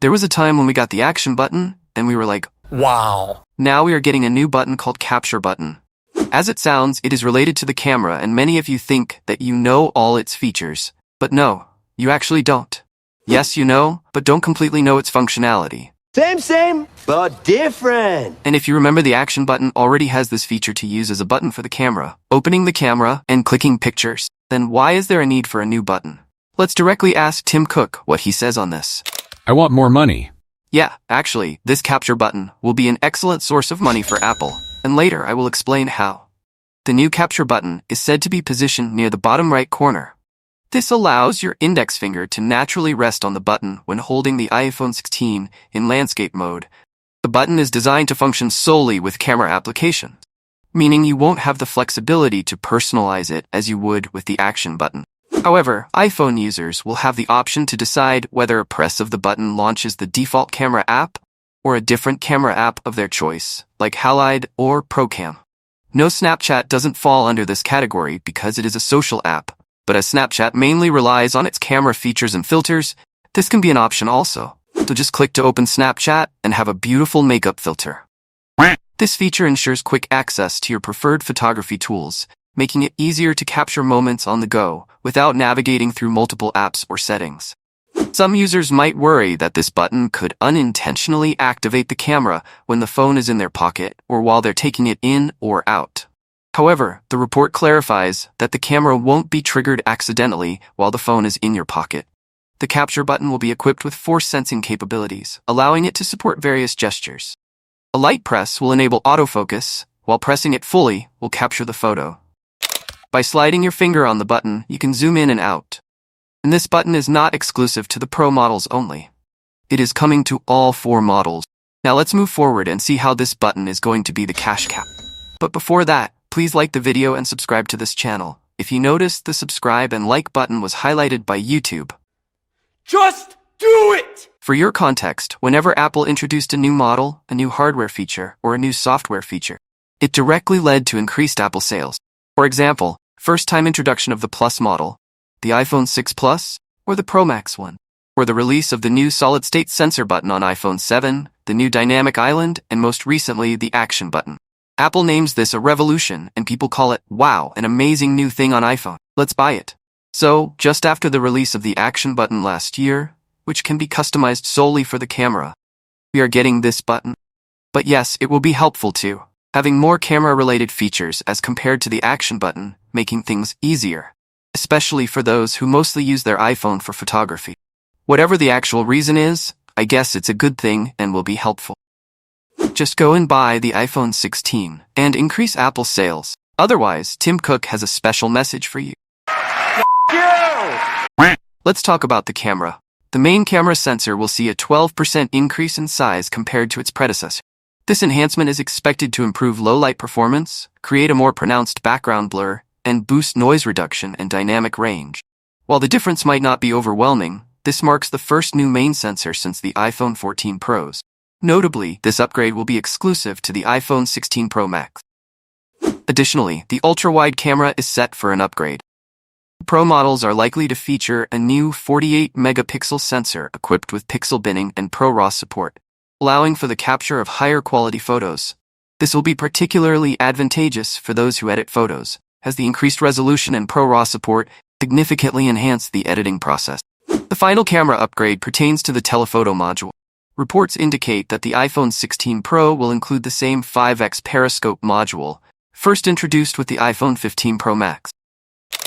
There was a time when we got the action button, and we were like, wow. Now we are getting a new button called capture button. As it sounds, it is related to the camera, and many of you think that you know all its features. But no, you actually don't. Yes, you know, but don't completely know its functionality. Same, but different. And if you remember, the action button already has this feature to use as a button for the camera, opening the camera and clicking pictures. Then why is there a need for a new button? Let's directly ask Tim Cook what he says on this. I want more money. Yeah, actually, this capture button will be an excellent source of money for Apple, and later I will explain how. The new capture button is said to be positioned near the bottom right corner. This allows your index finger to naturally rest on the button when holding the iPhone 16 in landscape mode. The button is designed to function solely with camera applications, meaning you won't have the flexibility to personalize it as you would with the action button. However, iPhone users will have the option to decide whether a press of the button launches the default camera app or a different camera app of their choice, like Halide or ProCam. No, Snapchat doesn't fall under this category because it is a social app, but as Snapchat mainly relies on its camera features and filters, this can be an option also. So just click to open Snapchat and have a beautiful makeup filter. This feature ensures quick access to your preferred photography tools, making it easier to capture moments on the go without navigating through multiple apps or settings. Some users might worry that this button could unintentionally activate the camera when the phone is in their pocket or while they're taking it in or out. However, the report clarifies that the camera won't be triggered accidentally while the phone is in your pocket. The capture button will be equipped with force sensing capabilities, allowing it to support various gestures. A light press will enable autofocus, while pressing it fully will capture the photo. By sliding your finger on the button, you can zoom in and out. And this button is not exclusive to the Pro models only. It is coming to all 4 models. Now let's move forward and see how this button is going to be the cash cow. But before that, please like the video and subscribe to this channel. If you noticed, the subscribe and like button was highlighted by YouTube. Just do it! For your context, whenever Apple introduced a new model, a new hardware feature, or a new software feature, it directly led to increased Apple sales. For example, first-time introduction of the Plus model, the iPhone 6 Plus, or the Pro Max one, or the release of the new solid-state sensor button on iPhone 7, the new dynamic island, and most recently, the action button. Apple names this a revolution, and people call it, wow, an amazing new thing on iPhone. Let's buy it. So, just after the release of the action button last year, which can be customized solely for the camera, we are getting this button. But yes, it will be helpful too, having more camera-related features as compared to the action button, making things easier, especially for those who mostly use their iPhone for photography. Whatever the actual reason is, I guess it's a good thing and will be helpful. Just go and buy the iPhone 16 and increase Apple's sales. Otherwise, Tim Cook has a special message for you. Let's talk about the camera. The main camera sensor will see a 12% increase in size compared to its predecessor. This enhancement is expected to improve low-light performance, create a more pronounced background blur, and boost noise reduction and dynamic range. While the difference might not be overwhelming, this marks the first new main sensor since the iPhone 14 Pros. Notably, this upgrade will be exclusive to the iPhone 16 Pro Max. Additionally, the ultrawide camera is set for an upgrade. Pro models are likely to feature a new 48-megapixel sensor equipped with Pixelbinning and ProRaw support, allowing for the capture of higher quality photos. This will be particularly advantageous for those who edit photos, as the increased resolution and ProRaw support significantly enhance the editing process. The final camera upgrade pertains to the telephoto module. Reports indicate that the iPhone 16 Pro will include the same 5x periscope module, first introduced with the iPhone 15 Pro Max.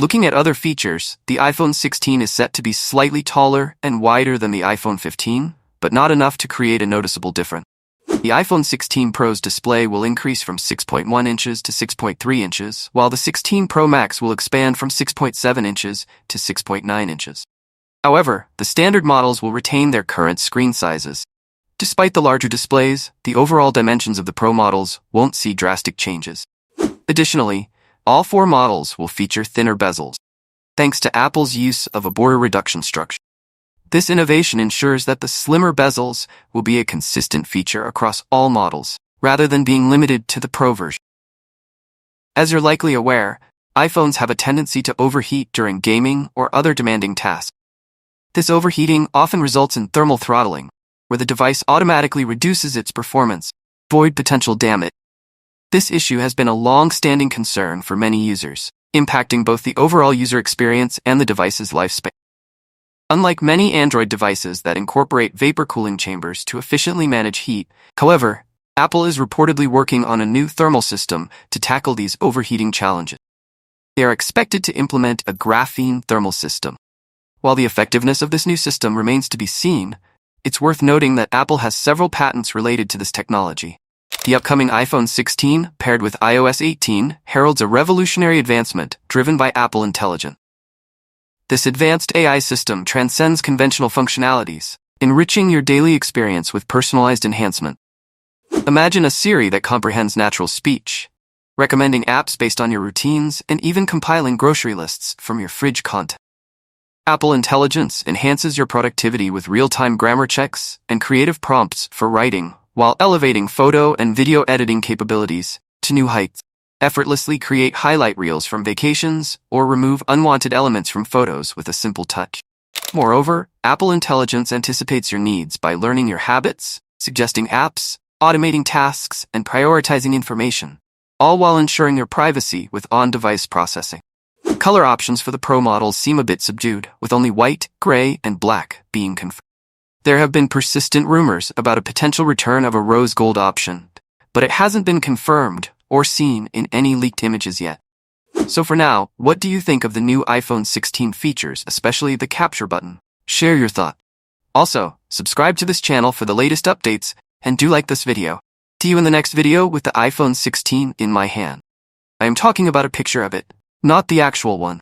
Looking at other features, the iPhone 16 is set to be slightly taller and wider than the iPhone 15, but not enough to create a noticeable difference. The iPhone 16 Pro's display will increase from 6.1 inches to 6.3 inches, while the 16 Pro Max will expand from 6.7 inches to 6.9 inches. However, the standard models will retain their current screen sizes. Despite the larger displays, the overall dimensions of the Pro models won't see drastic changes. Additionally, all 4 models will feature thinner bezels, thanks to Apple's use of a border reduction structure. This innovation ensures that the slimmer bezels will be a consistent feature across all models, rather than being limited to the Pro version. As you're likely aware, iPhones have a tendency to overheat during gaming or other demanding tasks. This overheating often results in thermal throttling, where the device automatically reduces its performance, to avoid potential damage. This issue has been a long-standing concern for many users, impacting both the overall user experience and the device's lifespan. Unlike many Android devices that incorporate vapor cooling chambers to efficiently manage heat, however, Apple is reportedly working on a new thermal system to tackle these overheating challenges. They are expected to implement a graphene thermal system. While the effectiveness of this new system remains to be seen, it's worth noting that Apple has several patents related to this technology. The upcoming iPhone 16, paired with iOS 18, heralds a revolutionary advancement driven by Apple Intelligence. This advanced AI system transcends conventional functionalities, enriching your daily experience with personalized enhancement. Imagine a Siri that comprehends natural speech, recommending apps based on your routines, and even compiling grocery lists from your fridge content. Apple Intelligence enhances your productivity with real-time grammar checks and creative prompts for writing, while elevating photo and video editing capabilities to new heights. Effortlessly create highlight reels from vacations or remove unwanted elements from photos with a simple touch. Moreover, Apple Intelligence anticipates your needs by learning your habits, suggesting apps, automating tasks, and prioritizing information, all while ensuring your privacy with on-device processing. Color options for the Pro models seem a bit subdued, with only white, gray, and black being confirmed. There have been persistent rumors about a potential return of a rose gold option, but it hasn't been confirmed or seen in any leaked images yet. So for now, what do you think of the new iPhone 16 features, especially the capture button? Share your thought. Also, subscribe to this channel for the latest updates, and do like this video. See you in the next video with the iPhone 16 in my hand. I am talking about a picture of it, not the actual one.